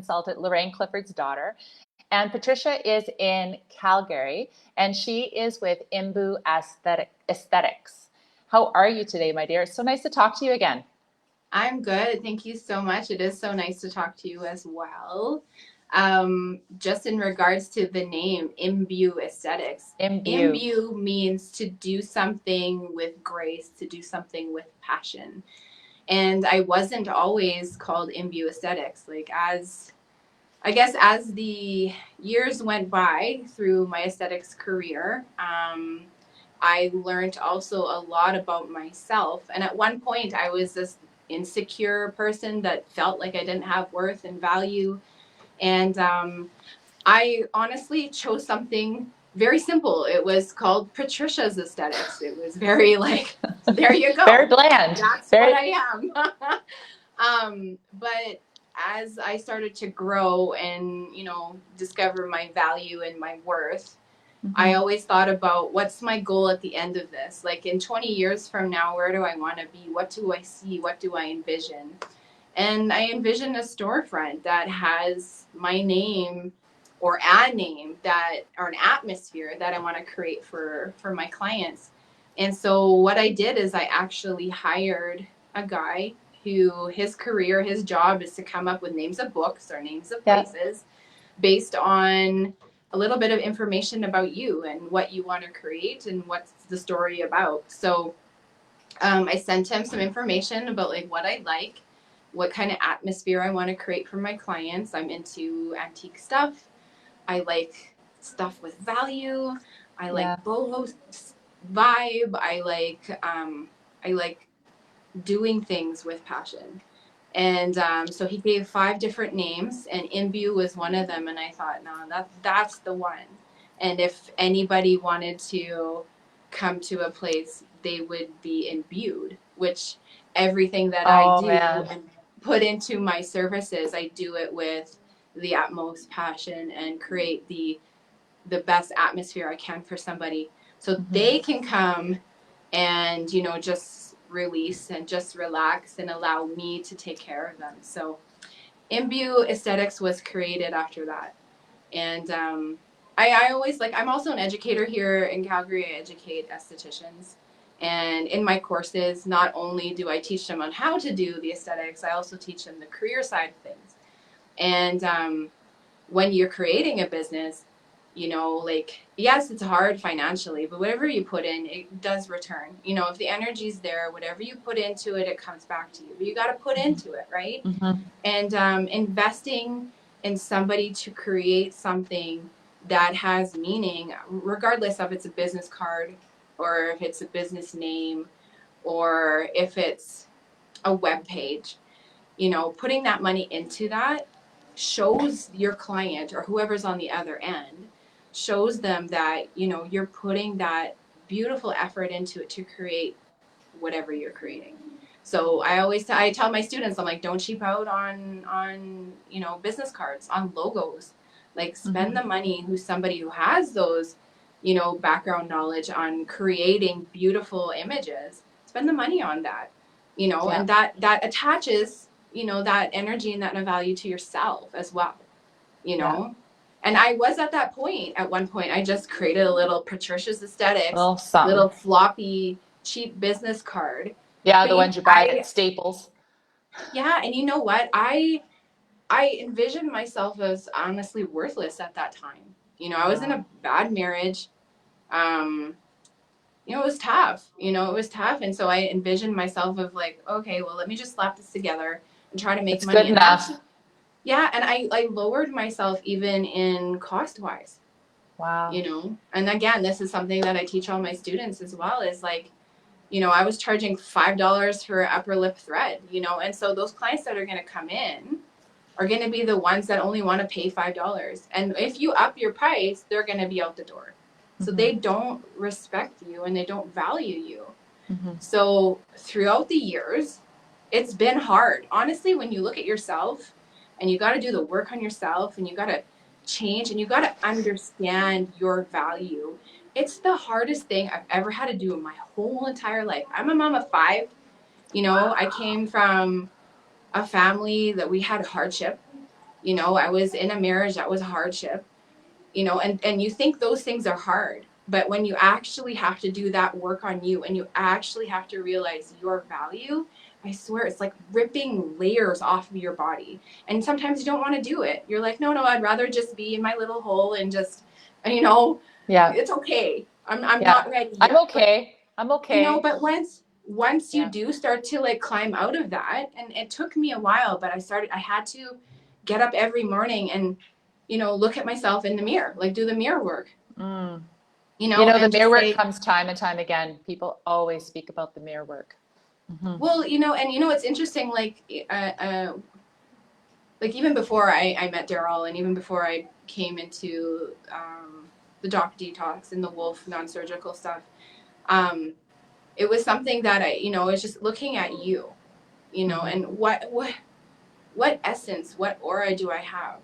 consultant, Lorraine Clifford's daughter. And Patricia is in Calgary, and she is with Imbu Aesthetics. How are you today, my dear? It's so nice to talk to you again. I'm good. Thank you so much. It is so nice to talk to you as well. Just in regards to the name Imbue Aesthetics, Imbue. imbue means to do something with grace, to do something with passion. And I wasn't always called Imbue Aesthetics. I guess as the years went by through my aesthetics career, I learned also a lot about myself. And at one point, I was this insecure person that felt like I didn't have worth and value. And I honestly chose something very simple. It was called Patricia's Aesthetics. It was very like, there you Very go. bland. That's what Very. I am. But as I started to grow and, discover my value and my worth, I Mhm. always thought about what's my goal at the end of this? Like in 20 years from now, where do I want to be? What do I see? What do I envision? And I envision a storefront that has my name or a name that or an atmosphere that I want to create for my clients. And so what I did is I actually hired a guy who his career, his job is to come up with names of books or names of Yeah. places based on a little bit of information about you and what you want to create and what's the story about. So I sent him some information about like what I like, what kind of atmosphere I want to create for my clients. I'm into antique stuff. I like stuff with value. I like Yeah. boho vibe. I like doing things with passion. And so he gave 5 different names, and Imbue was one of them. And I thought, no, that's the one. And if anybody wanted to come to a place, they would be imbued, which everything that I Oh do man. and put into my services, I do it with the utmost passion and create the best atmosphere I can for somebody so Mhm. they can come and just release and just relax and allow me to take care of them. So Imbue Aesthetics was created after that. And I always I'm also an educator here in Calgary. I educate estheticians. And in my courses, not only do I teach them on how to do the aesthetics, I also teach them the career side of things. And when you're creating a business, yes, it's hard financially, but whatever you put in, it does return. If the energy's there, whatever you put into it, it comes back to you. But you got to put Mhm. into it, right? Mhm. And investing in somebody to create something that has meaning, regardless of it's a business card or if it's a business name or if it's a web page, putting that money into that shows your client or whoever's on the other end, shows them that, you're putting that beautiful effort into it to create whatever you're creating. So I tell my students, I'm like, don't cheap out on business cards, on logos. Like spend Mhm. the money who's somebody who has those, background knowledge on creating beautiful images. Spend the money on that, Yeah. and that attaches, that energy and that value to yourself as well, you Yeah. know. And I was at that point. At one point, I just created a little Patricia's Aesthetics, Little something. little floppy, cheap business card. Yeah, But the ones you buy at Staples. yeah, and you know what? I envisioned myself as honestly worthless at that time. I was in Wow. a bad marriage. Um, it was tough. It was tough, and so I envisioned myself of like, okay, well, let me just slap this together and try to make It's good money. And enough. actually, yeah, and I lowered myself even in cost wise. Wow. And again, this is something that I teach all my students as well, is like, I was charging $5 for upper lip thread, and so those clients that are going to come in are going to be the ones that only want to pay $5, and if you up your price, they're going to be out the door. So Mhm. they don't respect you and they don't value you. Mhm. So throughout the years, it's been hard. Honestly, when you look at yourself and you got to do the work on yourself and you got to change and you got to understand your value, it's the hardest thing I've ever had to do in my whole entire life. I'm a mom of 5. I Wow. came from a family that we had hardship. You know, I was in a marriage that was a hardship, you know, and you think those things are hard. But when you actually have to do that work on you and you actually have to realize your value, I swear it's like ripping layers off of your body. And sometimes you don't want to do it. You're like, no, no, I'd rather just be in my little hole and just, you know, Yeah. it's okay. I'm Yeah. not ready I'm yet. But, okay. I'm you know, okay. but once you Yeah. do start to like climb out of that, and it took me a while, but I had to get up every morning and, you know, look at myself in the mirror, like do the mirror work, Mm. you You know, know, the and mirror just work say, comes time and time again. People always speak about the mirror work. Hmm. well, you know, and you know, it's interesting, like even before I met Daryl, and even before I came into the Doc Detox and the Wolfe Non-Surgical stuff, um, it was something that I, you know, was just looking at you, you know, Hmm. and what essence, what aura do I have?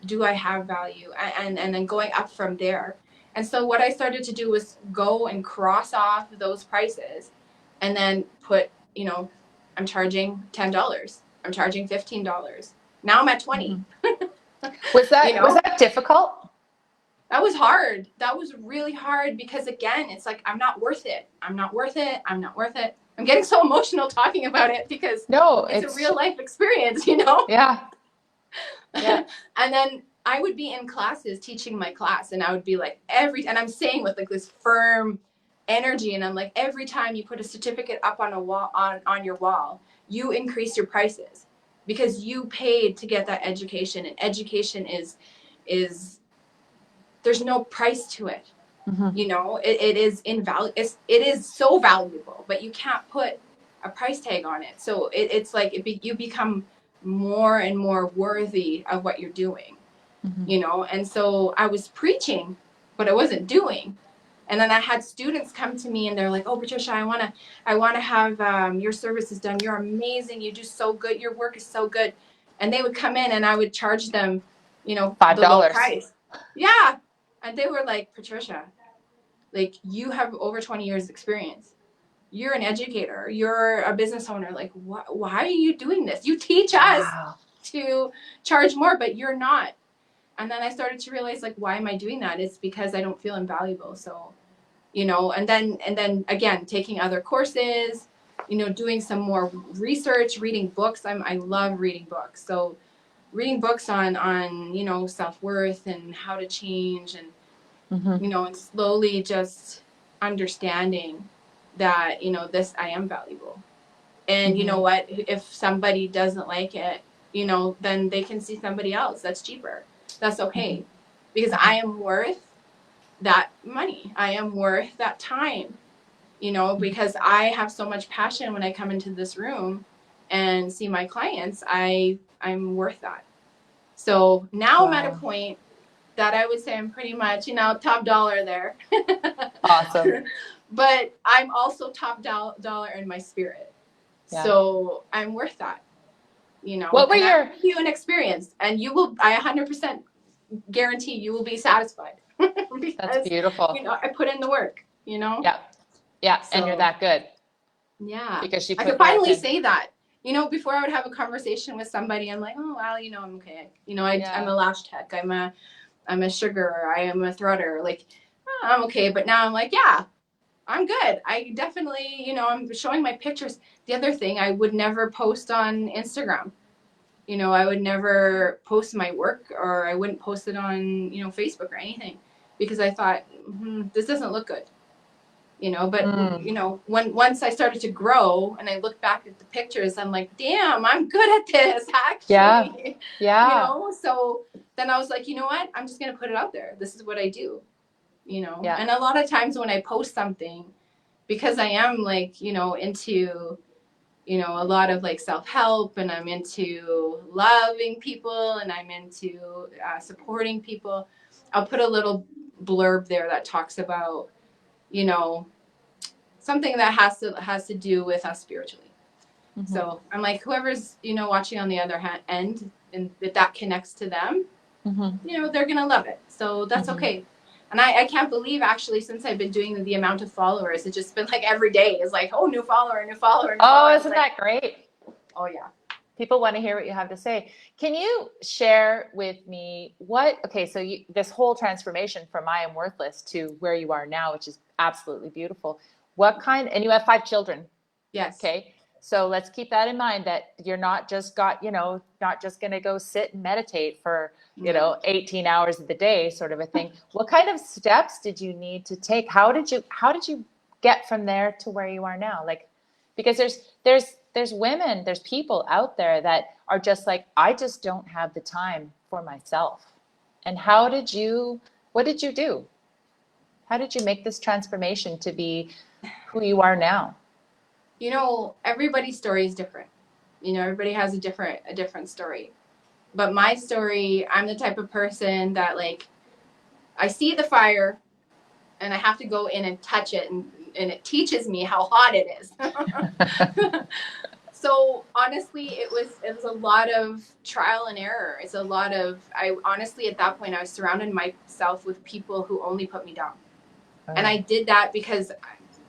Do I have value? And then going up from there. And so what I started to do was go and cross off those prices and then put, you know, I'm charging $10. I'm charging $15. Now I'm at 20. Hmm. Was You that know, difficult? that was hard. That was really hard because again, it's like I'm not worth it. I'm not worth it. I'm not worth it. I'm getting so emotional talking about it because No, it's a it's real life experience, you know? yeah. Yeah. And then I would be in classes teaching my class, and I would be like, and I'm saying with like this firm energy, and I'm like, every time you put a certificate up on a wall, on your wall, you increase your prices because you paid to get that education, and education is there's no price to it. Hmm. You know, it is invaluable. It is so valuable, but you can't put a price tag on it. So it's like you become more and more worthy of what you're doing, Hmm. you know. And so I was preaching, but I wasn't doing. And then I had students come to me and they're like, "Oh, Patricia, I want to have your services done. You're amazing. You do so good. Your work is so good." And they would come in and I would charge them, you know, Five the low dollars. price. Yeah. And they were like, "Patricia, like you have over 20 years experience. You're an educator. You're a business owner. Like, why are you doing this? You teach us Wow. to charge more, but you're not." And then I started to realize, like, why am I doing that? It's because I don't feel invaluable. So, you know, and then again, taking other courses, you know, doing some more research, reading books. I love reading books. So reading books on, you know, self-worth and how to change, and Hmm. you know, and slowly just understanding that, you know, this, I am valuable. And you Hmm. know what? If somebody doesn't like it, you know, then they can see somebody else that's cheaper. That's Hmm. okay. Because I am worth that money. I am worth that time, you know, Hmm. because I have so much passion when I come into this room and see my clients. I'm worth that. So now I'm at a Wow. point that I would say I'm pretty much, you know, top dollar there. Awesome. But I'm also top dollar in my spirit. Yeah. So I'm worth that, you know, What were and I will your give you an experience and you will, I 100% guarantee you will be satisfied That's because, you beautiful. know, I put in the work, you know? Yeah. Yeah. And you're So that good yeah, because she I could put the work finally in. say that. You know, before I would have a conversation with somebody, I'm like, oh, well, you know, I'm okay. You know, I'm Yeah. a lash tech. I'm a sugar. I am a threader. Like, oh, I'm okay. But now I'm like, yeah, I'm good. I definitely, you know, I'm showing my pictures. The other thing, I would never post on Instagram. You know, I would never post my work, or I wouldn't post it on, you know, Facebook or anything, because I thought, this doesn't look good. You know, but Mm. you know, once I started to grow and I look back at the pictures, I'm like, damn, I'm good at this Yeah. actually. You Yeah. know, so then I was like, you know what? I'm just gonna put it out there. This is what I do, you know. Yeah. And a lot of times when I post something, because I am like, you know, into, you know, a lot of like self-help, and I'm into loving people, and I'm into supporting people, I'll put a little blurb there that talks about, you know, something that has to do with us spiritually. Hmm. So I'm like, whoever's, you know, watching on the other end, and if that connects to them, Hmm. you know, they're gonna love it. So that's Hmm. okay. And I can't believe actually, since I've been doing the amount of followers, it's just been like every day is like, oh, new follower, new follower, new Oh, follower. It's isn't like, that great? oh yeah, People want to hear what you have to say. Can you share with me okay, so this whole transformation from I am worthless to where you are now, which is absolutely beautiful. And you have 5 children. Yes. Okay. So let's keep that in mind, that you're not just not just going to go sit and meditate for, No. 18 hours of the day sort of a thing. What kind of steps did you need to take? How did you get from there to where you are now? Like, because there's women, there's people out there that are just like, I just don't have the time for myself. And what did you do? How did you make this transformation to be who you are now? Everybody's story is different. Everybody has a different story. But my story, I'm the type of person that, like, I see the fire and I have to go in and touch it, and it teaches me how hot it is. So honestly, it was a lot of trial and error. It's a lot of, I honestly, at that point, I was surrounding myself with people who only put me down. And I did that because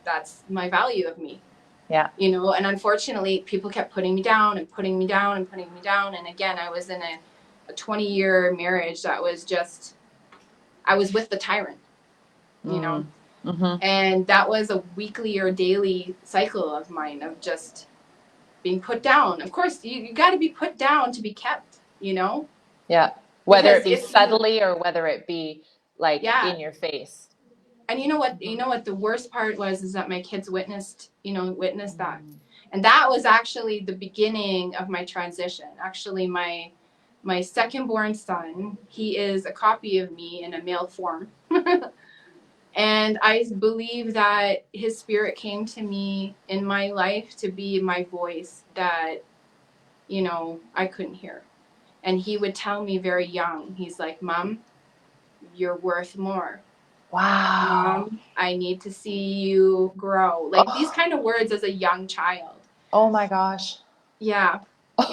that's my value of me. Yeah. And unfortunately, people kept putting me down and putting me down and putting me down. And again, I was in a 20-year marriage that was just, I was with the tyrant, Mm-hmm. and that was a weekly or daily cycle of mine, of just being put down. Of course, you got to be put down to be kept, Yeah. Whether because it be subtly or whether it be like yeah. in your face. And you know what the worst part was, is that my kids witnessed that. And that was actually the beginning of my transition. Actually, my second born son, he is a copy of me in a male form. And I believe that his spirit came to me in my life to be my voice that, I couldn't hear. And he would tell me very young, he's like, Mom, you're worth more. Wow. Mom, I need to see you grow. Like, these kind of words as a young child. Oh my gosh. Yeah.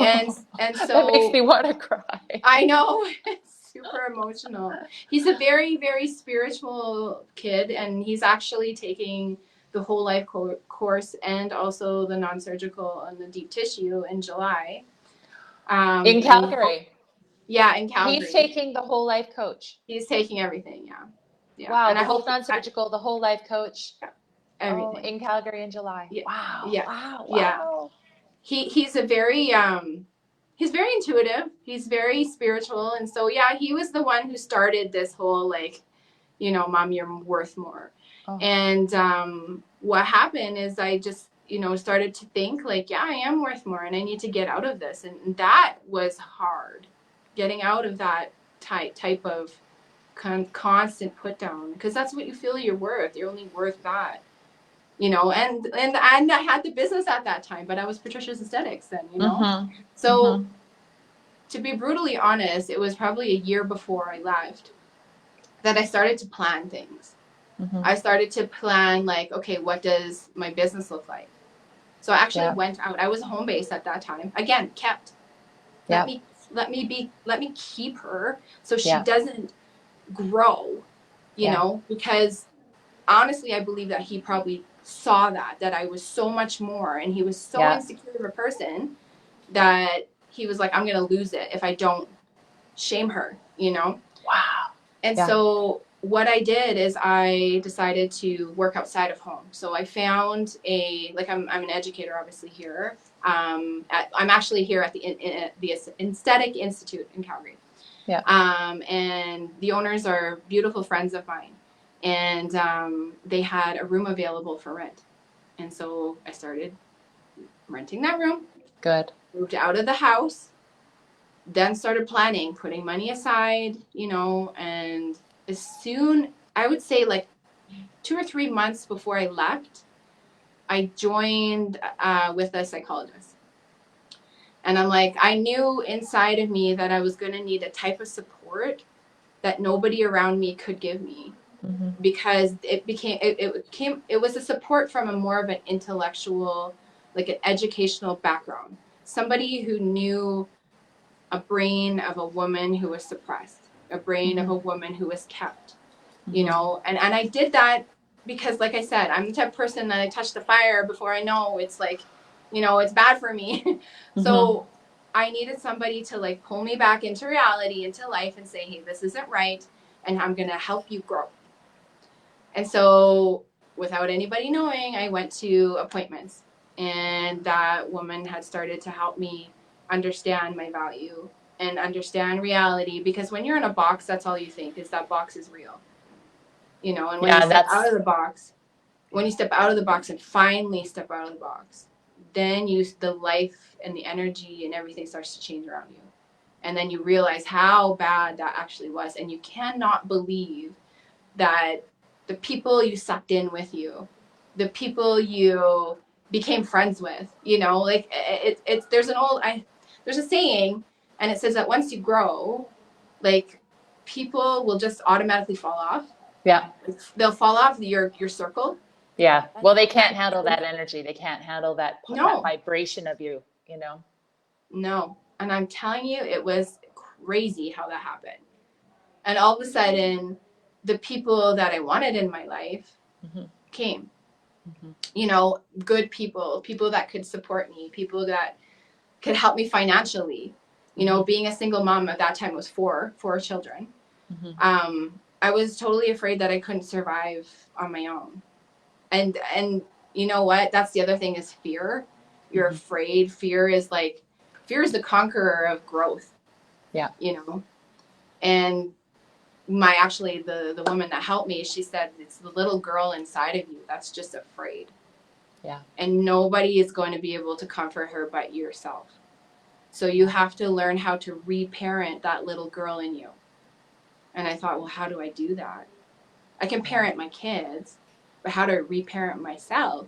And That makes so me want to cry. I know, it's super emotional. He's a very, very spiritual kid, and he's actually taking the whole life course and also the non-surgical and the deep tissue in July. In And Calgary. yeah, in He's Calgary. taking the whole life coach. He's taking everything, yeah. Yeah. Wow, And I the Wolfe hope Non-Surgical, the whole life coach. Oh, everything. in Calgary in July. Yeah. Wow. Yeah. Wow. Yeah. Wow. He's a very he's very intuitive. He's very spiritual, and so yeah, he was the one who started this whole, like, Mom, you're worth more. Oh. And what happened is I just started to think, like, yeah, I am worth more, and I need to get out of this. And that was hard, getting out of that type of constant put down, because that's what you feel you're worth. You're only worth that. And I had the business at that time, but I was Patricia's Aesthetics then, Mm-hmm. So Mm-hmm. to be brutally honest, it was probably a year before I left that I started to plan things. Mm-hmm. I started to plan, like, okay, what does my business look like? So I actually went out. I was home based at that time. Again, kept. Let me keep her so she doesn't grow, because honestly, I believe that he probably saw that I was so much more, and he was so insecure of a person that he was like, I'm going to lose it if I don't shame her, Wow. And so what I did is I decided to work outside of home. So I found I'm an educator, obviously, here. I'm actually here at the Aesthetic Institute in Calgary. Yeah. And the owners are beautiful friends of mine. And they had a room available for rent. And so I started renting that room. Good. Moved out of the house. Then started planning, putting money aside, and as soon, I would say, like 2 or 3 months before I left, I joined with a psychologist. And I'm like, I knew inside of me that I was going to need a type of support that nobody around me could give me. Mm-hmm. Because it was a support from a more of an intellectual, like an educational background. Somebody who knew a brain of a woman who was suppressed, a brain of a woman who was kept, and I did that because, like I said, I'm the type of person that I touch the fire before I know it's like, it's bad for me. So I needed somebody to like pull me back into reality, into life, and say, hey, this isn't right, and I'm going to help you grow. And so without anybody knowing, I went to appointments, and that woman had started to help me understand my value and understand reality, because when you're in a box, that's all you think is that box is real, you know. And when you Yeah, step out that's of the box, when you step out of the box and finally step out of the box, then the life and the energy and everything starts to change around you. And then you realize how bad that actually was. And you cannot believe that the people you sucked in with you, the people you became friends with, you know, like it's there's a saying, and it says that once you grow, like people will just automatically fall off. yeah. They'll fall off your circle. Yeah. And, Well, they can't handle and that energy. They can't handle that no, vibration of you, you know. no. And I'm telling you, it was crazy how that happened. And all of a sudden, the people that I wanted in my life Mm-hmm. came. Mm-hmm. You know, good people, people that could support me, people that could help me financially. You know, being a single mom at that time was four children. Mm-hmm. I was totally afraid that I couldn't survive on my own. And you know what? That's the other thing is fear. You're Mm-hmm. afraid. Fear is the conqueror of growth. Yeah. You know, and the woman that helped me, she said it's the little girl inside of you that's just afraid. Yeah. And nobody is going to be able to comfort her but yourself. So you have to learn how to reparent that little girl in you. And I thought, well, how do I do that? I can parent my kids, but how to reparent myself,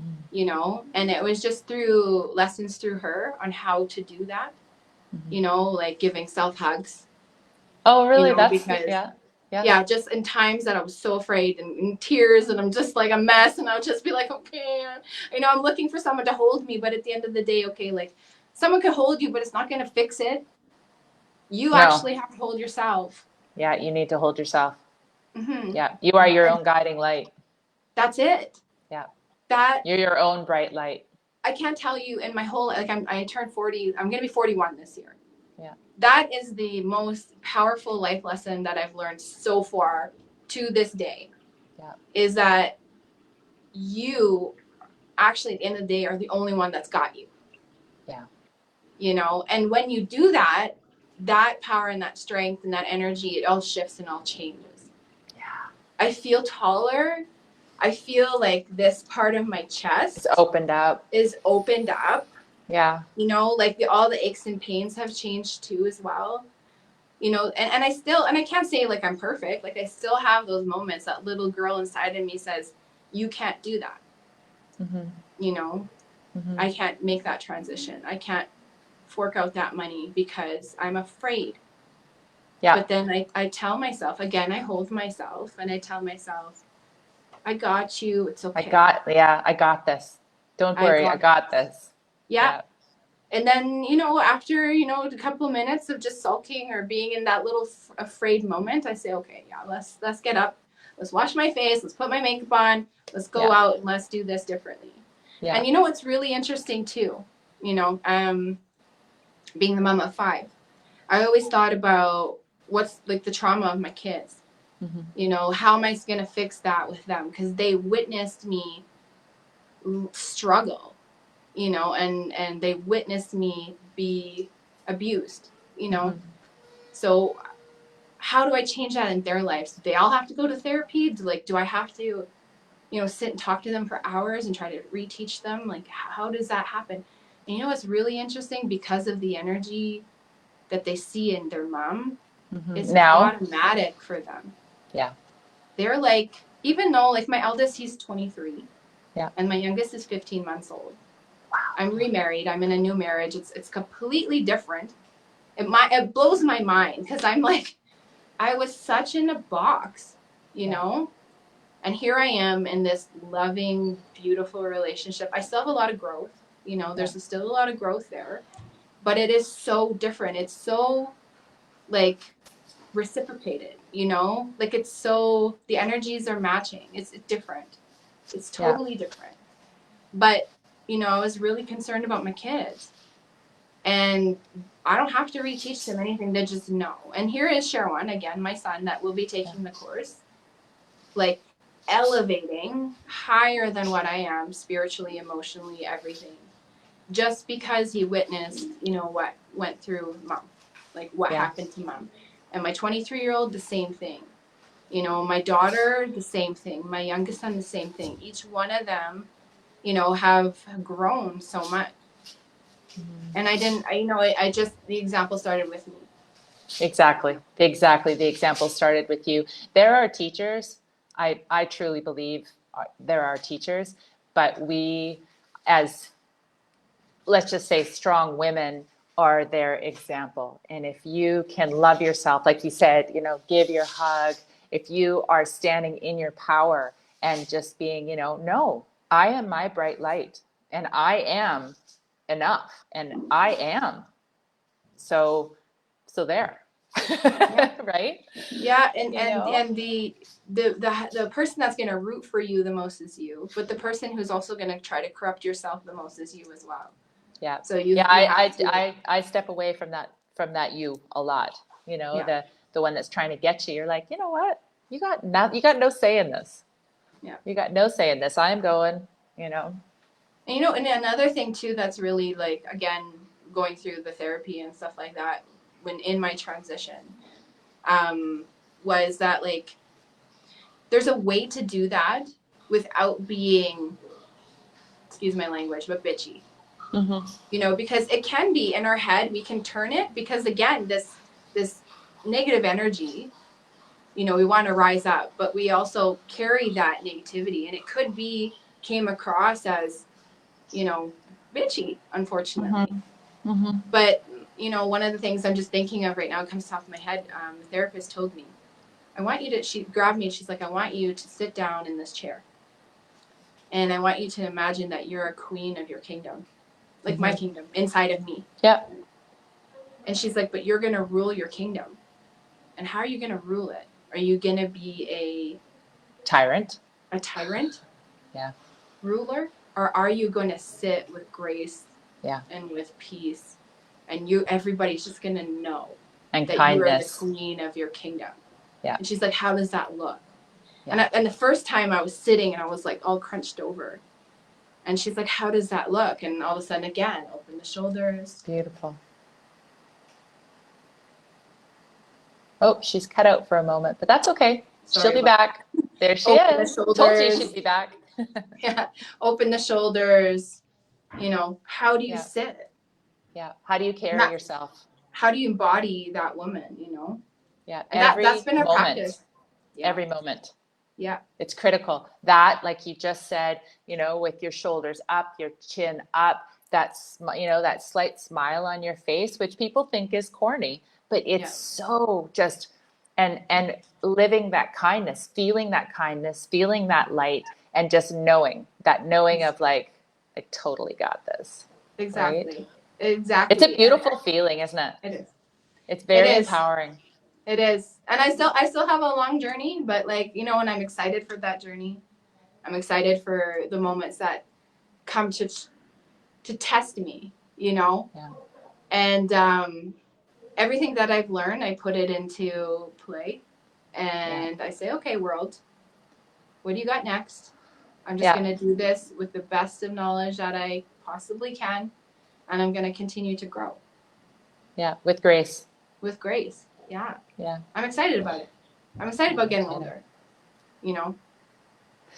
Mm-hmm. you know? And it was just through lessons through her on how to do that, Mm-hmm. you know, like giving self hugs, Oh, you really? know, That's because yeah. Yeah. yeah, just in times that I was so afraid and in tears and I'm just like a mess, and I'll just be like, okay, you know, I'm looking for someone to hold me, but at the end of the day, okay, like someone could hold you, but it's not going to fix it. You No. actually have to hold yourself. Yeah, you need to hold yourself. Mm-hmm. Yeah. You are your And own guiding light. that's it. Yeah. That You're your own bright light. I can't tell you in my whole, like I turned 40, I'm going to be 41 this year. Yeah. That is the most powerful life lesson that I've learned so far to this day. Yeah. Is that you actually at the end of the day are the only one that's got you. Yeah. You know, and when you do that, that power and that strength and that energy, it all shifts and all changes. Yeah. I feel taller. I feel like this part of my It's chest opened up. is opened up. Yeah. You know, like all the aches and pains have changed too as well. You know, and I can't say like I'm perfect. Like I still have those moments. That little girl inside of me says, you can't do that. Mm-hmm. You know, Mm-hmm. I can't make that transition. I can't fork out that money because I'm afraid. Yeah. But then I tell myself, again, I hold myself and I tell myself, I got you. It's okay. I got this. Don't I worry, I got, got this. yeah. Yeah. And then, you know, after, you know, a couple of minutes of just sulking or being in that little afraid moment, I say, okay, yeah, let's get up. Let's wash my face. Let's put my makeup on. Let's go Yeah. out and let's do this differently. Yeah. And you know what's really interesting too, you know, being the mom of 5, I always thought about what's like the trauma of my kids. Mm-hmm. You know, how am I going to fix that with them? Because they witnessed me struggle, you know, and they witnessed me be abused, you know. Mm-hmm. So how do I change that in their lives? Do they all have to go to therapy? Do I have to, you know, sit and talk to them for hours and try to reteach them? Like, how does that happen? And you know what's really interesting? Because of the energy that they see in their mom, Mm-hmm. it's Now. automatic for them. Yeah. They're like, even though like my eldest, he's 23, Yeah. and my youngest is 15 months old. Wow. I'm remarried. I'm in a new marriage. It's completely different. It blows my mind because I'm like, I was such in a box, you know, and here I am in this loving, beautiful relationship. I still have a lot of growth, you know. There's still a lot of growth there, but it is so different. It's so like reciprocated, you know, like it's so the energies are matching. It's different. It's Yeah. totally different. But you know, I was really concerned about my kids. And I don't have to reteach them anything. They just know. And here is Sherwan, again, my son, that will be taking the course, like elevating higher than what I am spiritually, emotionally, everything. Just because he witnessed, what went through mom, like what Yeah. happened to mom. And my 23-year-old, the same thing. My daughter, the same thing. My youngest son, the same thing. Each one of them, have grown so much. And I just, the example started with me. Exactly. The example started with you. There are teachers. I truly believe there are teachers, but we, as, let's just say, strong women, are their example. And if you can love yourself, like you said, give your hug, if you are standing in your power and just being, no, I am my bright light and I am enough and I am. So there. Yeah. Right? Yeah, and You and know? and the person that's going to root for you the most is you, but the person who's also going to try to corrupt yourself the most is you as well. Yeah. So Yeah, you have to. I step away from that you a lot. Yeah, The one that's trying to get you. You're like, you know what? You got no say in this. yeah. You got no say in this. I'm going, And another thing too that's really, like, again, going through the therapy and stuff like that when in my transition, was that, like, there's a way to do that without being, excuse my language, but bitchy. Mm-hmm. Because it can be in our head, we can turn it, because again, this negative energy, we want to rise up, but we also carry that negativity, and it could be came across as, bitchy, unfortunately. Mm-hmm. Mm-hmm. But one of the things I'm just thinking of right now, it comes off my head. The therapist told me, she grabbed me and she's like, I want you to sit down in this chair, and I want you to imagine that you're a queen of your kingdom, like my Mm-hmm. kingdom inside of me. Yeah. And she's like, but you're going to rule your kingdom. And how are you going to rule it? Are you going to be Tyrant. a tyrant Yeah. ruler? Or are you going to sit with grace, Yeah. and with peace? And everybody's just going to know And that you are the kindness. queen of your kingdom. Yeah. And she's like, how does that look? Yeah. And the first time I was sitting and I was like all crunched over. And she's like, how does that look? And all of a sudden, again, open the shoulders. Beautiful. Oh, she's cut out for a moment, but that's okay. She'll Sorry be about back. There she Open the is. Told you shoulders. she'd be back. Yeah. Open the shoulders. How do you Yeah. sit? Yeah. How do you And carry yourself? how do you embody that woman, Yeah. And that's Every been a moment. practice. Yeah. Every moment. Yeah. It's critical. That, like you just said, with your shoulders up, your chin up, that slight smile on your face, which people think is corny, but it's Yeah. so just, and living that kindness, feeling that light, and just knowing of like, I totally got this, right? Exactly. It's a Exactly. And beautiful feeling, isn't it? it is. It's It very is. empowering. It is. And I still have a long journey, but, like, and I'm excited for that journey. I'm excited for the moments that come to test me, Yeah. And everything that I've learned, I put it into play, and I say, okay, world, what do you got next? I'm just Yeah. going to do this with the best of knowledge that I possibly can, and I'm going to continue to grow Yeah. With grace. with grace. Yeah. Yeah. I'm excited about it. I'm excited about getting Yeah. older.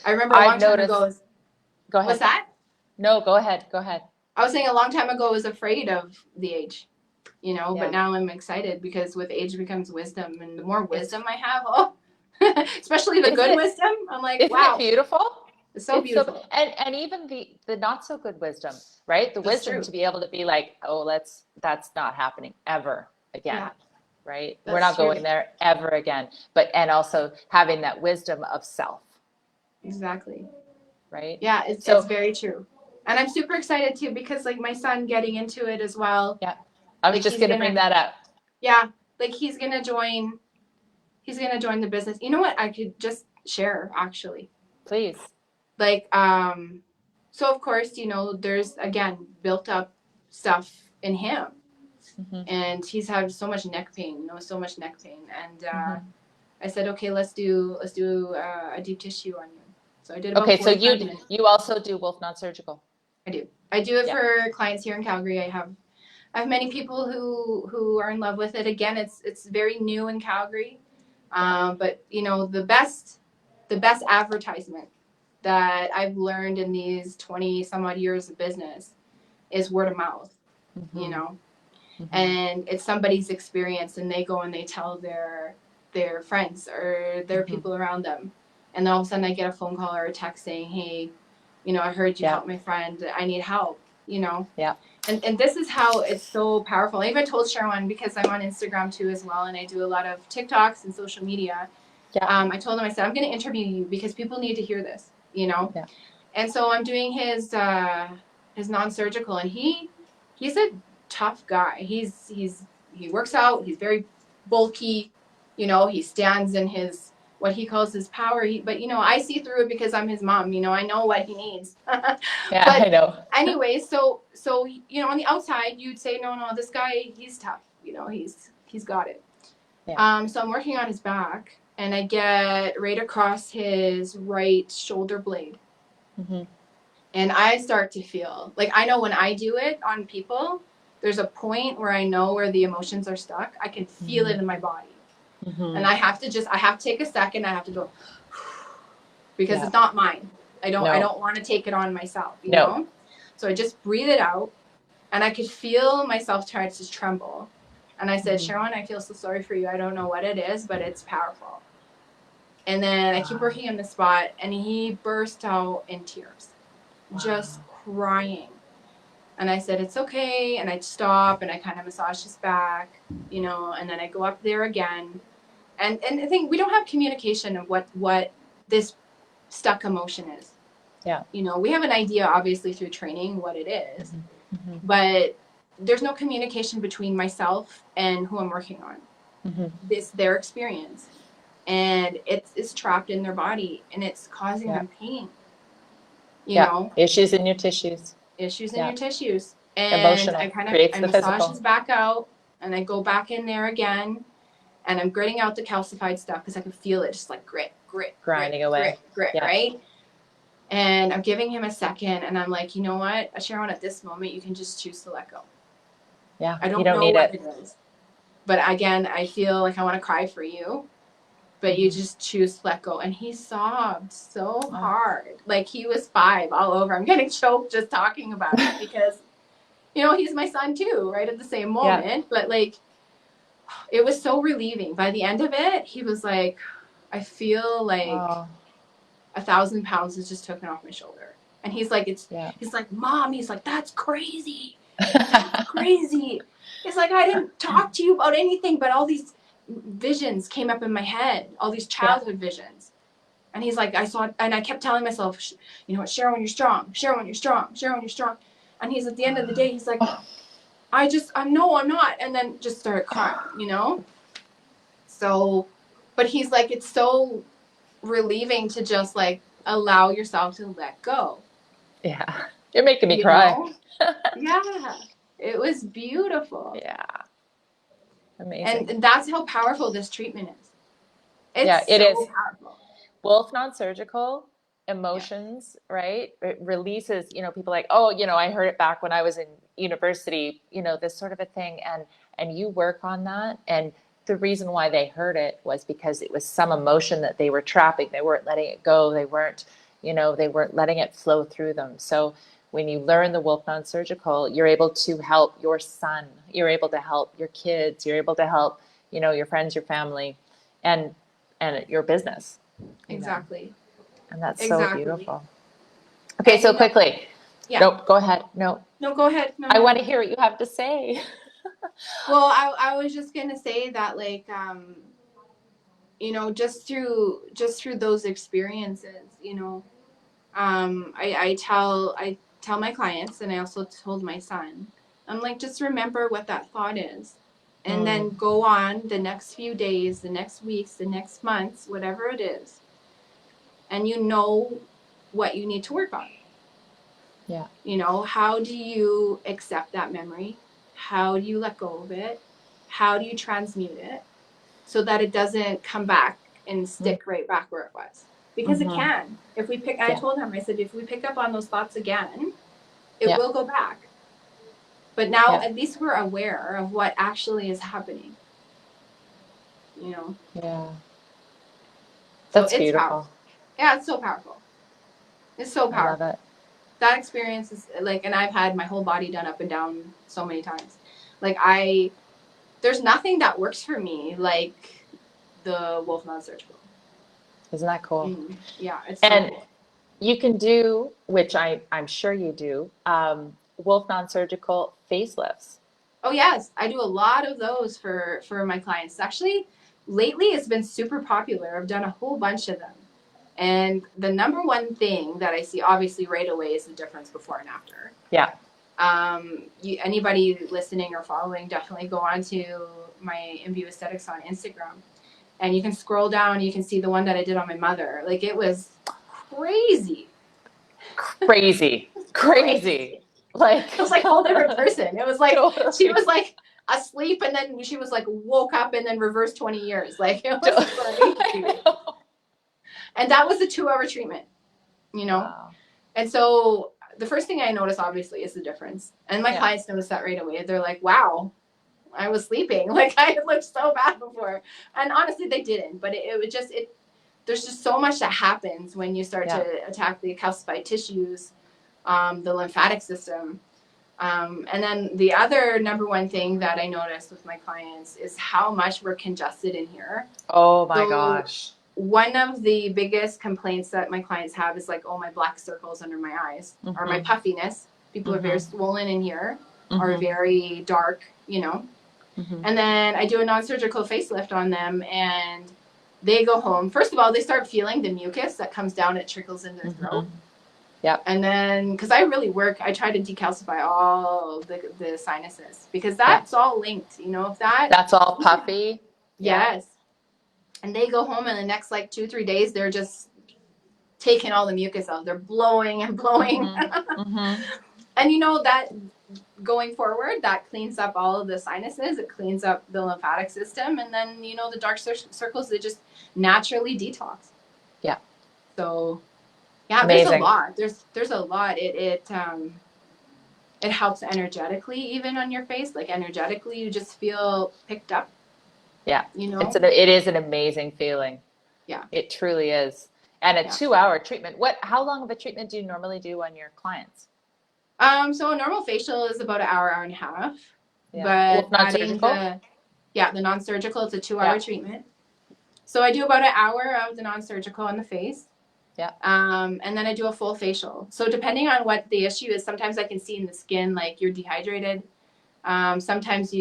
I remember a I've long time noticed. ago. Go What's ahead. that? No, go ahead. Go ahead. I was saying a long time ago I was afraid of the age, but Yeah. now I'm excited because with age becomes wisdom, and the more It's wisdom I have, especially the isn't good it wisdom, I'm like, isn't it wow, beautiful? it's so It's so, beautiful. and even the not so good wisdom, right? The That's wisdom true. to be able to be like, oh, that's not happening ever again. Yeah, Right? We're that's not true. going there ever again. And also having that wisdom of self, Exactly. right? Yeah, it's So very true. And I'm super excited too because, like, my son getting into it as well. yeah, I was Like, just gonna bring that up. yeah, like he's gonna join. He's gonna join the business. You know what? I could just share, actually. Please. Like, so of course, there's, again, built up stuff in him. Mm-hmm. And he's had so much neck pain, so much neck pain. And Mm-hmm. I said, okay, let's do a deep tissue on you. So I did about Okay, so 45 minutes. you also do Wolfe Non-Surgical. I do it Yeah. for clients here in Calgary. I have many people who are in love with it. Again, it's very new in Calgary. But you know, the best advertisement that I've learned in these 20 some odd years of business is word of mouth, Mm-hmm. you know. Mm-hmm. And it's somebody's experience, and they go and they tell their friends or their Mm-hmm. people around them, and then all of a sudden I get a phone call or a text saying, hey, you know, I heard you Yeah. helped my friend, I need help, you know. Yeah. And this is how it's so powerful. I even told Sherwin, because I'm on Instagram too as well, and I do a lot of TikToks and social media. Yeah. I told him, I said, I'm going to interview you because people need to hear this, you know. Yeah. And so I'm doing his non-surgical, and he's a tough guy. He works out. He's very bulky, you know. He stands in his what he calls his power. But you know, I see through it because I'm his mom. You know, I know what he needs. Yeah, I But know. anyway, so you know, on the outside, you'd say, no, this guy, he's tough. You know, he's got it. Yeah. So I'm working on his back, and I get right across his right shoulder blade. Mm-hmm. And I start to feel like, I know when I do it on people, there's a point where I know where the emotions are stuck. I can feel it in my body. Mm-hmm. And I have to take a second. I have to go, because Yeah. it's not mine. I No. don't want to take it on myself, you No. know? So I just breathe it out, and I could feel myself start to tremble. And I said, Mm-hmm. Sharon, I feel so sorry for you. I don't know what it is, but it's powerful. And then I keep working on the spot, and he burst out in tears, just crying. And I said, it's okay. And I'd stop, and I kind of massage his back, you know, and then I go up there again. And I think we don't have communication of what this stuck emotion is. Yeah. You know, we have an idea, obviously, through training what it is, Mm-hmm. but there's no communication between myself and who I'm working on. Mm-hmm. Their experience. And it's trapped in their body, and it's causing them pain. You know, Issues in your tissues. issues in your tissues. And Emotional creates I the massage physical. his back out, and I go back in there again, and I'm gritting out the calcified stuff because I can feel it just like grit, Grinding away. Yeah. right? And I'm giving him a second, and I'm like, you know what, Sharon, at this moment, you can just choose to let go. Yeah. I You don't don't know need what it. it is. But again, I feel like I want to cry for you. But you just choose to let go. And he sobbed so hard. Like he was 5 all over. I'm getting choked just talking about it because, you know, he's my son too, right at the same moment. Yeah. But like, it was so relieving. By the end of it, he was like, I feel like 1,000 pounds is just taken off my shoulder. And he's like, he's like, Mom, he's like, that's crazy. That's crazy. It's like, I didn't talk to you about anything, but all these visions came up in my head, all these childhood visions. And he's like, I saw, and I kept telling myself, you know what, Sharon, you're strong. Sharon, you're strong. Sharon, you're strong. And he's at the end of the day, he's like, no, I'm not. And then just started crying, you know? So, but he's like, it's so relieving to just like allow yourself to let go. Yeah. You're making me cry. Yeah. It was beautiful. Yeah. Amazing. And that's how powerful this treatment is. It is powerful. Wolfe Non-Surgical, emotions, right? It releases, you know, people like, oh, you know, I heard it back when I was in university, you know, this sort of a thing. And you work on that. And the reason why they heard it was because it was some emotion that they were trapping. They weren't letting it go. They weren't letting it flow through them. So when you learn the Wolfe Non-Surgical, you're able to help your son. You're able to help your kids. You're able to help, you know, your friends, your family, and your business. Exactly. Know? And that's so beautiful. Okay, and so quickly. Yeah. Nope, go ahead. No, go ahead. No, I want to hear what you have to say. Well, I was just going to say that, like, you know, just through those experiences, you know, I tell my clients, and I also told my son, I'm like, just remember what that thought is. And then go on the next few days, the next weeks, the next months, whatever it is. And you know what you need to work on. Yeah. You know, how do you accept that memory? How do you let go of it? How do you transmute it so that it doesn't come back and stick right back where it was? Because it Mm-hmm. can. If we pick, I Yeah. told him, I said, if we pick up on those thoughts again, it Yeah. will go back. But now Yeah. at least we're aware of what actually is happening, you know? Yeah. So That's it's beautiful. powerful. Yeah, it's so powerful. It's so I love powerful. it. That experience is like, and I've had my whole body done up and down so many times. Like there's nothing that works for me like the Wolfe Non-Surgical. Isn't that cool? Yeah, it's so And cool. you can do, which I'm sure you do, Wolf Non-Surgical facelifts. Oh yes, I do a lot of those for my clients. Actually, lately it's been super popular. I've done a whole bunch of them. And the number one thing that I see obviously right away is the difference before and after. Yeah. Anybody listening or following, definitely go on to my Imbue Aesthetics on Instagram. And you can scroll down, you can see the one that I did on my mother. Like it was crazy. Crazy. Crazy. Crazy. Like, It was like a whole different person. It was like she totally. was like asleep and then she was like woke up and then reversed 20 years. Like it was crazy. And that was a 2-hour treatment, you know? Wow. And so the first thing I notice obviously is the difference. And my Yeah. clients notice that right away. They're like, wow, I was sleeping. Like I looked so bad before. And honestly they didn't, but it would just there's just so much that happens when you start Yeah. to attack the calcified tissues, the lymphatic system. And then the other number one thing that I noticed with my clients is how much we're congested in here. Oh my So gosh. one of the biggest complaints that my clients have is like, oh, my black circles under my eyes or my Mm-hmm. puffiness. People are very Mm-hmm. swollen in here or Mm-hmm. very dark, you know. Mm-hmm. And then I do a non-surgical facelift on them and they go home. First of all, they start feeling the mucus that comes down, it trickles in their throat. Mm-hmm. Yep. And then, because I really work, I try to decalcify all the sinuses because Yeah. that's all linked, you know, if that. That's all puffy. Yeah. Yes. And they go home and the next like 2-3 days, they're just taking all the mucus out. They're blowing and blowing. Mm-hmm. Mm-hmm. And you know that going forward, that cleans up all of the sinuses. It cleans up the lymphatic system. And then, you know, the dark circles, they just naturally detox. Yeah. So yeah, there's a Amazing. lot. There's a lot. It helps energetically even on your face. Like energetically, you just feel picked up, Yeah. you know? It is an amazing feeling. Yeah. It truly is. And a Yeah. 2-hour treatment. How long of a treatment do you normally do on your clients? So a normal facial is about an hour, hour and a half. Yeah. But Wolf adding Non-Surgical? the non-surgical, it's a 2-hour Yeah. treatment. So I do about an hour of the non-surgical on the face. Yeah. And then I do a full facial. So depending on what the issue is, sometimes I can see in the skin like you're dehydrated. Sometimes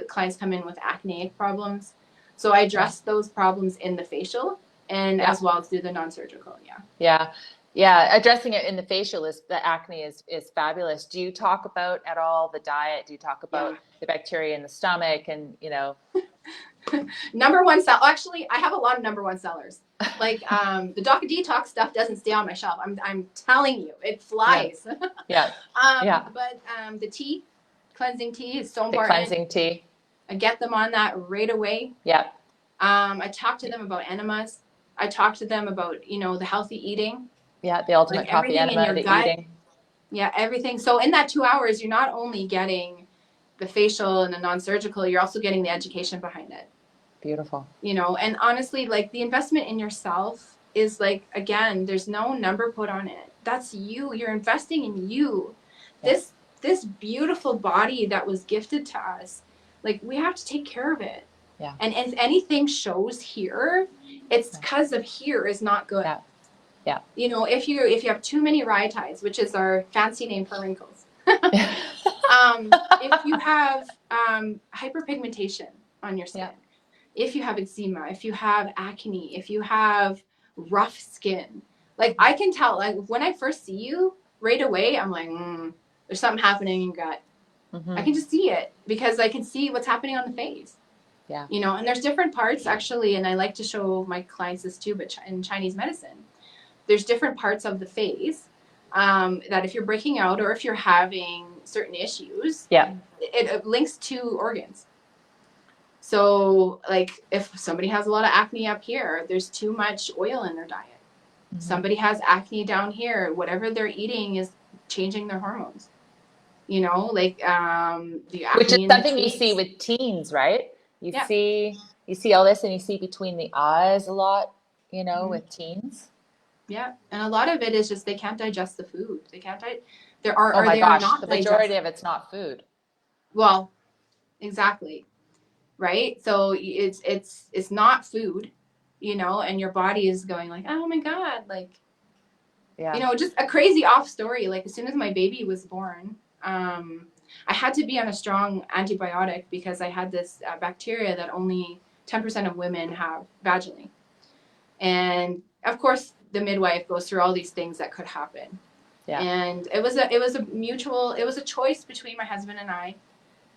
clients come in with acneic problems. So I address those problems in the facial and Yeah. as well as do the non-surgical. Yeah. Yeah. Yeah. Addressing it in the facial the acne is fabulous. Do you talk about at all the diet? Do you talk Yeah. about the bacteria in the stomach and, Number one sell. Actually, I have a lot of number one sellers. Like the Detox stuff doesn't stay on my shelf. I'm telling you, it flies. Yeah. Yeah. But the tea, cleansing tea is so The important. cleansing tea. I get them on that right away. Yeah. I talk to them about enemas. I talk to them about, you know, the healthy eating. Yeah. The ultimate Like coffee everything in enema, your the gut. eating. Yeah, everything. So in that 2 hours, you're not only getting the facial and the non-surgical, you're also getting the education behind it. Beautiful. You know, and honestly, like the investment in yourself is like, again, there's no number put on it. That's you. You're investing in you. Yeah. This beautiful body that was gifted to us, like we have to take care of it. Yeah. And if anything shows here, it's because of here is not good. Yeah. Yeah. You know, if you have too many rhytides, which is our fancy name for wrinkles, if you have hyperpigmentation on your skin, if you have eczema, if you have acne, if you have rough skin, like I can tell, like when I first see you right away, I'm like, there's something happening in your gut. Mm-hmm. I can just see it because I can see what's happening on the face. Yeah. You know, and there's different parts actually, and I like to show my clients this too, but in Chinese medicine, there's different parts of the face that if you're breaking out or if you're having certain issues, Yeah. it links to organs. So like if somebody has a lot of acne up here, there's too much oil in their diet. Mm-hmm. Somebody has acne down here, whatever they're eating is changing their hormones. You know, like the acne, which is in something the you see with teens, right? You yeah. see all this, and you see between the eyes a lot, you know, Mm-hmm. with teens. Yeah, and a lot of it is just they can't digest the food. They can't Oh my they are gosh, not the majority digesting. of it's not food. Well, exactly. Right? So it's not food, you know, and your body is going like, "Oh my God," like, Yeah. you know, just a crazy off story. Like as soon as my baby was born, I had to be on a strong antibiotic because I had this bacteria that only 10% of women have vaginally. And of course, the midwife goes through all these things that could happen. Yeah. And it was a choice between my husband and I.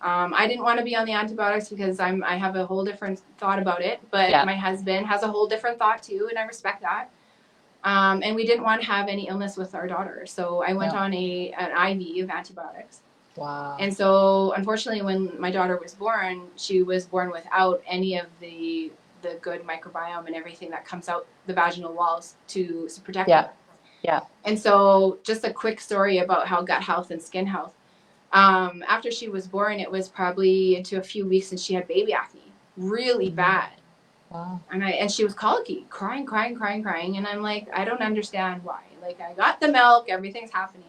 I didn't want to be on the antibiotics because I have a whole different thought about it, but my husband has a whole different thought too, and I respect that. And we didn't want to have any illness with our daughter, so I went on an IV of antibiotics. Wow. And so, unfortunately, when my daughter was born, she was born without any of the good microbiome and everything that comes out the vaginal walls to protect her. Yeah. And so, just a quick story about how gut health and skin health. After she was born, it was probably into a few weeks, and she had baby acne, really bad. Wow. And she was colicky, crying, and I'm like, I don't understand why. Like, I got the milk, everything's happening.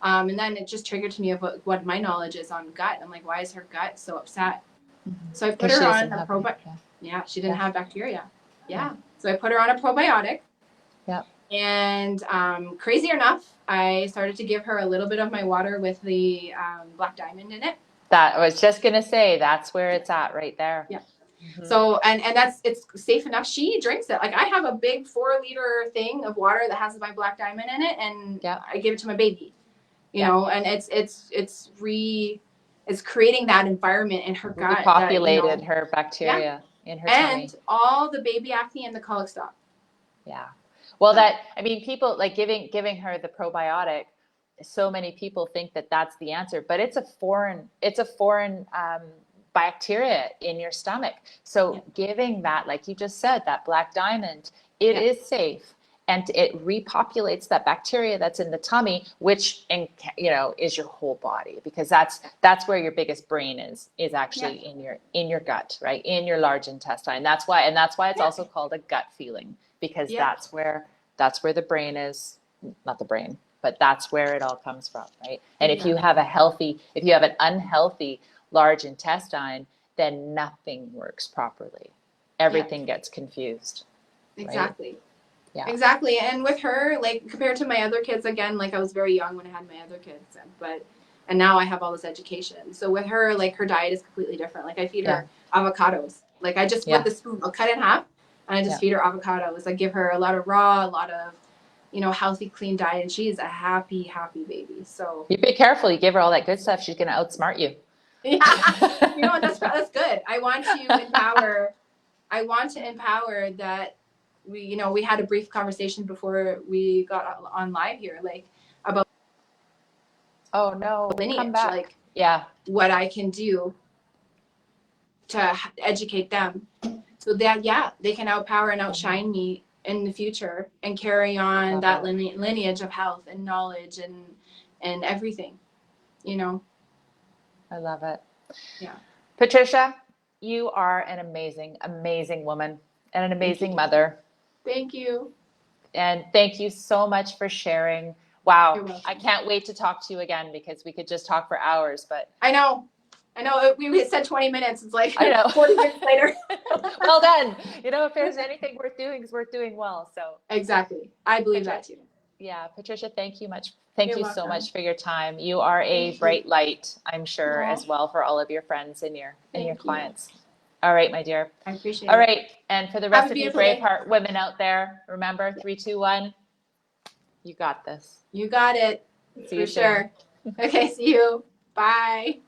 And then it just triggered to me of what my knowledge is on gut. I'm like, why is her gut so upset? Mm-hmm. So I put her on a probiotic. Yeah, she didn't have bacteria. Yeah. So I put her on a probiotic. Yeah. And crazy enough, I started to give her a little bit of my water with the black diamond in it. That I was just gonna say, that's where it's at, right there. Yeah. Mm-hmm. So and it's safe enough. She drinks it. Like I have a big 4-liter thing of water that has my black diamond in it, and I give it to my baby. You know, and it's creating that environment in her gut. Repopulated her bacteria in her tummy. And all the baby acne and the colic stop. Yeah. Well, people like giving her the probiotic. So many people think that that's the answer, but it's a foreign bacteria in your stomach. So giving that, like you just said, that black diamond, it is safe. And it repopulates that bacteria that's in the tummy, which, is your whole body, because that's where your biggest brain is actually in your gut, right? In your large intestine. That's why it's also called a gut feeling, because that's where the brain is, not the brain, but that's where it all comes from, right? And if you have an unhealthy large intestine, then nothing works properly. Everything gets confused. Exactly. Right? Yeah. Exactly. And with her, like compared to my other kids, again, like I was very young when I had my other kids, and now I have all this education. So with her, like her diet is completely different. Like I feed her avocados. Like I just with the spoon, I'll cut it in half, and I just feed her avocados. I give her a lot of raw, a lot of, healthy, clean diet, and she's a happy, happy baby. So you be careful. You give her all that good stuff, she's going to outsmart you. Yeah, that's good. I want to empower that. We had a brief conversation before we got on live here, like about lineage, come back. like what I can do to educate them, so that they can outpower and outshine me in the future and carry on that lineage of health and knowledge and everything. I love it. Yeah, Patricia, you are an amazing, amazing woman and an amazing mother. Thank you. And thank you so much for sharing. Wow. I can't wait to talk to you again, because we could just talk for hours, but I know. We said 20 minutes. It's like I know. 40 minutes later. Well done. If there's anything worth doing, it's worth doing well. So exactly. I believe that too. Yeah. Patricia, thank you so much for your time. You are a bright light, I'm sure, as well for all of your friends and your clients. All right, my dear. I appreciate it. All right. And for the rest of you Braveheart women out there, remember 3, 2, 1. You got this. You got it. See you for sure. Okay, see you. Bye.